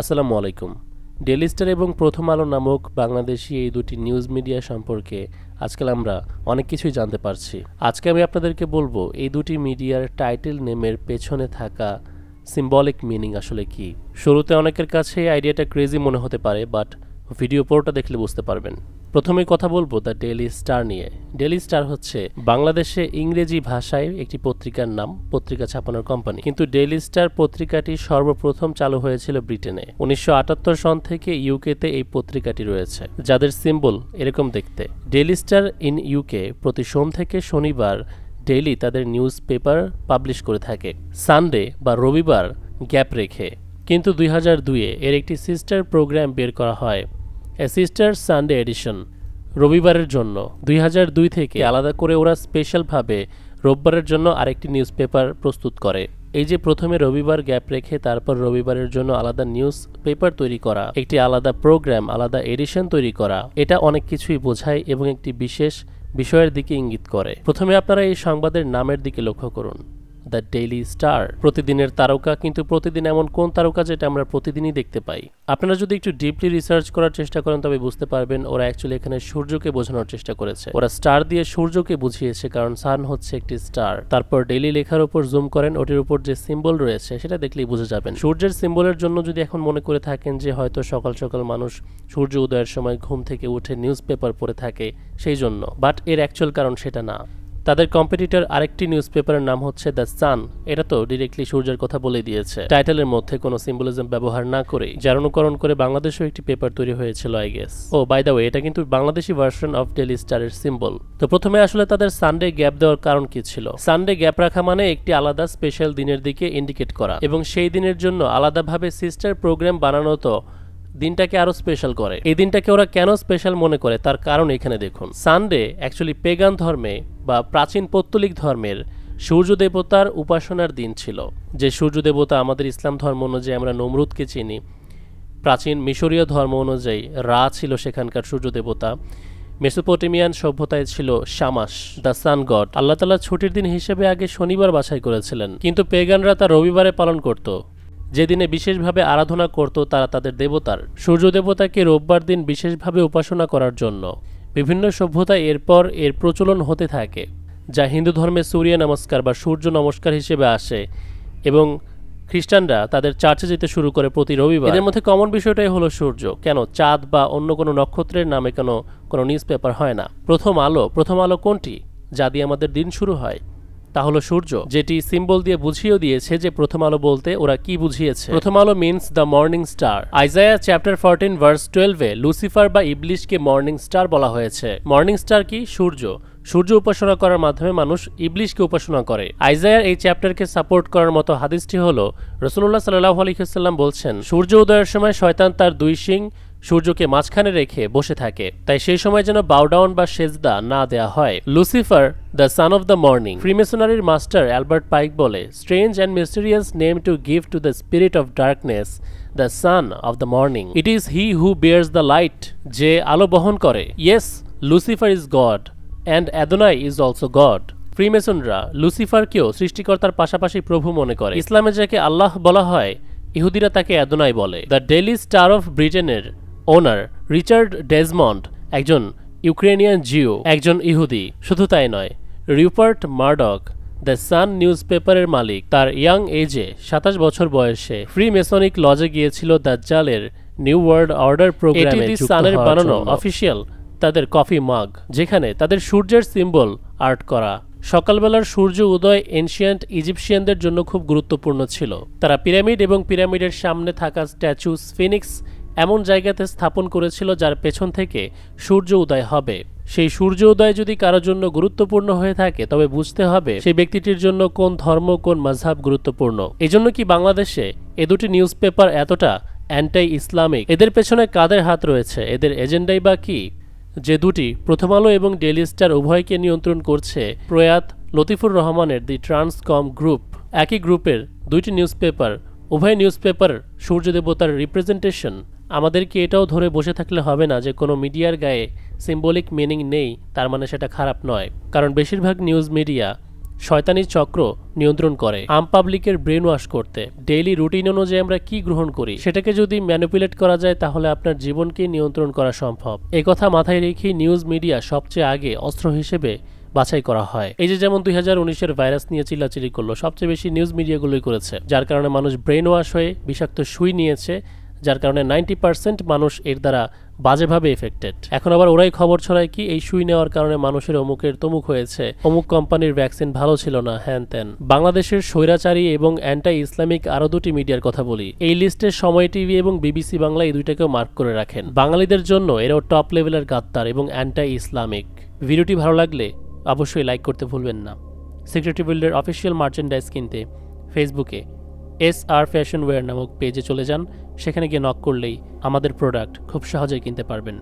আসসালামু আলাইকুম। Daily star এবং প্রথম আলো নামক বাংলাদেশি এই দুটি নিউজ মিডিয়া সম্পর্কে আজকাল আমরা অনেক কিছুই জানতে পারছি। আজকে আমি আপনাদেরকে বলবো এই দুটি মিডিয়ার টাইটেল নেমের পেছনে থাকা সিম্বলিক মিনিং আসলে কি। শুরুতে অনেকের কাছে এই আইডিয়াটা ক্রেজি মনে হতে পারে, বাট ভিডিও পুরোটা দেখলে বুঝতে পারবেন। প্রথমে কথা বলবো দ্য ডেইলি স্টার নিয়ে। ডেইলি স্টার হচ্ছে বাংলাদেশে ইংরেজি ভাষায় একটি পত্রিকার নাম, পত্রিকা ছাপানোর কোম্পানি। কিন্তু ডেইলি স্টার পত্রিকাটি সর্বপ্রথম চালু হয়েছিল ব্রিটেনে। 1978 সন থেকে ইউকেতে এই পত্রিকাটি রয়েছে, যাদের সিম্বল এরকম দেখতে। ডেইলি স্টার ইন ইউকে প্রতি সোম থেকে শনিবার ডেইলি তাদের নিউজ পেপার পাবলিশ করে থাকে, সানডে বা রবিবার গ্যাপ রেখে। কিন্তু 2002-এ এর একটি সিস্টার প্রোগ্রাম বের করা হয়, এ সিস্টার সানডে এডিশন, রবিবারের জন্য। 2002 থেকে আলাদা করে ওরা স্পেশালভাবে রোববারের জন্য আরেকটি নিউজ পেপার প্রস্তুত করে। এই যে প্রথমে রবিবার গ্যাপ রেখে তারপর রবিবারের জন্য আলাদা নিউজ পেপার তৈরি করা, একটি আলাদা প্রোগ্রাম, আলাদা এডিশন তৈরি করা, এটা অনেক কিছুই বোঝায় এবং একটি বিশেষ বিষয়ের দিকে ইঙ্গিত করে। প্রথমে আপনারা এই সংবাদের নামের দিকে লক্ষ্য করুন, দ্য ডেইলি স্টার, প্রতিদিনের তারকা। কিন্তু প্রতিদিন এমন কোন তারকা যেটা আমরা প্রতিদিনই দেখতে পাই? আপনারা যদি একটু ডিপলি রিসার্চ করার চেষ্টা করেন তবে বুঝতে পারবেন ওরা অ্যাকচুয়ালি এখানে সূর্যকে বোঝানোর চেষ্টা করেছে। ওরা স্টার দিয়ে সূর্যকে বুঝিয়েছে, কারণ সান হচ্ছে একটি স্টার। তারপর ডেইলি লেখার উপর জুম করেন, ওটির উপর যে সিম্বল রয়েছে সেটা দেখলেই বুঝে যাবেন। সূর্যের সিম্বলের জন্য যদি এখন মনে করে থাকেন যে হয়তো সকাল সকাল মানুষ সূর্য উদয়ের সময় ঘুম থেকে উঠে নিউজ পেপার পড়ে থাকে সেই জন্য, বাট এর অ্যাকচুয়াল কারণ সেটা না। তাদের কম্পিটিটর আরেকটি নিউজ পেপারের নাম হচ্ছে দ্য সান, এটা তো ডিরেক্টলি সূর্যের কথা বলে দিয়েছে, টাইটেলের মধ্যে কোনো সিম্বলিজম ব্যবহার না করে। যার অনুকরণ করে বাংলাদেশেও একটি পেপার তৈরি হয়েছিল, I guess. Oh by the way, এটা কিন্তু বাংলাদেশি ভার্সন অফ ডেইলি স্টারের সিম্বল। তো প্রথমে আসলে তাদের সানডে গ্যাপ দেওয়ার কারণ কি ছিল? সানডে গ্যাপ রাখা মানে একটি আলাদা স্পেশাল দিনের দিকে ইন্ডিকেট করা, এবং সেই দিনের জন্য আলাদাভাবে সিস্টার প্রোগ্রাম বানানো তো দিনটাকে আরো স্পেশাল করে। এই দিনটাকে ওরা কেন স্পেশাল মনে করে তার কারণ এখানে দেখুন। সানডে অ্যাকচুয়ালি পেগান ধর্মে বা প্রাচীন পৌত্তলিক ধর্মের সূর্য দেবতার উপাসনার দিন ছিল। যে সূর্য দেবতা আমাদের ইসলাম ধর্ম অনুযায়ী আমরা নমরুদকে চিনি, প্রাচীন মিশরীয় ধর্ম অনুযায়ী রা ছিল সেখানকার সূর্য দেবতা। মেসোপটেমিয়ান সভ্যতায় ছিল শামাস, দ্য সান গড। আল্লাহ তাআলা ছুটির দিন হিসেবে আগে শনিবার বাছাই করেছিলেন, কিন্তু পেগানরা তা রবিবারে পালন করত, যেদিনে বিশেষভাবে আরাধনা করত তারা তাদের দেবতার। সূর্য দেবতাকে রোববার দিন বিশেষভাবে উপাসনা করার জন্য বিভিন্ন সভ্যতায় এরপর এর প্রচলন হতে থাকে, যা হিন্দু ধর্মে সূর্য নমস্কার বা সূর্য নমস্কার হিসেবে আসে, এবং খ্রিস্টানরা তাদের চার্চে যেতে শুরু করে প্রতি রবিবার। এদের মধ্যে কমন বিষয়টাই হলো সূর্য। কেন চাঁদ বা অন্য কোনো নক্ষত্রের নামে কেন কোনো নিউজ পেপার হয় না? প্রথম আলো কোনটি যা দিয়ে আমাদের দিন শুরু হয়? তা হলো সূর্য, যেটি সিম্বল দিয়ে বুঝিয়েও দিয়েছে যে প্রথম আলো বলতে ওরা কি বুঝিয়েছে। প্রথম আলো means the morning star. Isaiah chapter 14 verse 12-এ লুসিফার বা ইবলিশকে মর্নিং স্টার বলা হয়েছে। মর্নিং স্টার কি? সূর্য। সূর্য উপাসনা করার মাধ্যমে মানুষ ইবলিশকে উপাসনা করে। আইজায়ার এই চ্যাপ্টারকে সাপোর্ট করার মতো হাদিসটি হলো রাসূলুল্লাহ সাল্লাল্লাহু আলাইহি ওয়াসাল্লাম বলছেন, সূর্য উদয়ের সময় শয়তান তার দুই শিং সূর্যকে মাঝখানে রেখে বসে থাকে, তাই সেই সময় যেন বাউডাউন বা সেজদা না দেয়া হয়। Lucifer the son of the morning. ফ্রিমেসনারির মাস্টার অ্যালবার্ট পাইক বলে, strange and mysterious name to give to the spirit of darkness, the son of the morning. It is he who bears the light, যে আলো বহন করে। Yes, Lucifer is God and Adonai is also God. ফ্রিমেসনরা লুসিফারকেও সৃষ্টিকর্তার পাশাপাশি প্রভু মনে করে। ইসলামে যাকে আল্লাহ বলা হয়, ইহুদিরা তাকে অ্যাদোনাই বলে। দ্য ডেইলি স্টার অফ ব্রিটেনের ওনার রিচার্ড ডেজমন্ড একজন ইউক্রেনিয়ান জিও, একজন ইহুদি। শুধু তাই নয়, রিপার্ট মার্ডক দ্য সান নিউজ পেপারের মালিক, তার ইয়াং এজে 27 বছর বয়সে ফ্রি মেসনিক লজে গিয়েছিল দাজ্জালের নিউ ওয়ার্ল্ড অর্ডার প্রোগ্রামে যুক্ত হওয়ার বানানো অফিসিয়াল তাদের কফি মাগ, যেখানে তাদের সূর্যের সিম্বল আর্ট করা। সকালবেলার সূর্য উদয় এনশিয়েন্ট ইজিপশিয়ানদের জন্য খুব গুরুত্বপূর্ণ ছিল। তারা পিরামিড এবং পিরামিডের সামনে থাকা স্ট্যাচু স্ফিনিক্স এমন জায়গাতে স্থাপন করেছিল যার পেছন থেকে সূর্য উদয় হবে। সেই সূর্য উদয় যদি কারোর জন্য গুরুত্বপূর্ণ হয়ে থাকে তবে বুঝতে হবে সেই ব্যক্তিটির জন্য কোন ধর্ম, কোন মাযহাব গুরুত্বপূর্ণ। এজন্য কি বাংলাদেশে এ দুটি নিউজ পেপার এতটা অ্যান্টাই ইসলামিক? এদের পেছনে কাদের হাত রয়েছে? এদের এজেন্ডাই বা কি? যে দুটি, প্রথম আলো এবং ডেইলি স্টার, উভয়কে নিয়ন্ত্রণ করছে প্রয়াত লতিফুর রহমানের দি ট্রান্সকম গ্রুপ। একই গ্রুপের দুইটি নিউজ পেপার, উভয় নিউজ পেপার সূর্য দেবতার রিপ্রেজেন্টেশন। আমাদেরকে এটাও ধরে বসে থাকলে হবে না যে কোনো মিডিয়ার গায়ে সিম্বলিক মিনিং নেই তার মানে সেটা খারাপ নয়, কারণ বেশিরভাগ নিউজ মিডিয়া শয়তানি চক্র নিয়ন্ত্রণ করে আম পাবলিকের ব্রেন ওয়াশ করতে। ডেইলি রুটিন অনুযায়ী আমরা কি গ্রহণ করি সেটাকে যদি ম্যানিপুলেট করা যায় তাহলে আপনার জীবনকে নিয়ন্ত্রণ করা সম্ভব। একথা মাথায় রেখেই নিউজ মিডিয়া সবচেয়ে আগে অস্ত্র হিসেবে বাছাই করা হয়। এই যে যেমন 2019-এর ভাইরাস নিয়ে চিল্লাচিল্লি করলো, সবচেয়ে বেশি নিউজ মিডিয়াগুলোই করেছে, যার কারণে মানুষ ব্রেন ওয়াশ হয়ে বিষাক্ত সুই নিয়েছে, যার কারণে 90% মানুষ এর দ্বারা বাজেভাবে এফেক্টেড। এখন আবার ওরাই খবর ছড়ায় কি এই সুই নেওয়ার কারণে মানুষের অমুকের তমুক হয়েছে, অমুক কোম্পানির ভ্যাকসিন ভালো ছিল না, হ্যান ত্যান। বাংলাদেশের স্বৈরাচারী এবং অ্যান্টাই ইসলামিক আরও দুটি মিডিয়ার কথা বলি। এই লিস্টে সময় টিভি এবং বিবিসি বাংলা এই দুইটাকেও মার্ক করে রাখেন। বাঙালিদের জন্য এরাও টপ লেভেলের গাদ্দার এবং অ্যান্টাই ইসলামিক। ভিডিওটি ভালো লাগলে অবশ্যই লাইক করতে ভুলবেন না। সিক্রেটরি বিল্ডের অফিসিয়াল মার্চেন্ডাইজ কিনতে ফেসবুকে SR ফ্যাশন ওয়্যার নামক পেজে চলে যান। সেখানে গিয়ে নক করলেই আমাদের প্রোডাক্ট খুব সহজেই কিনতে পারবেন।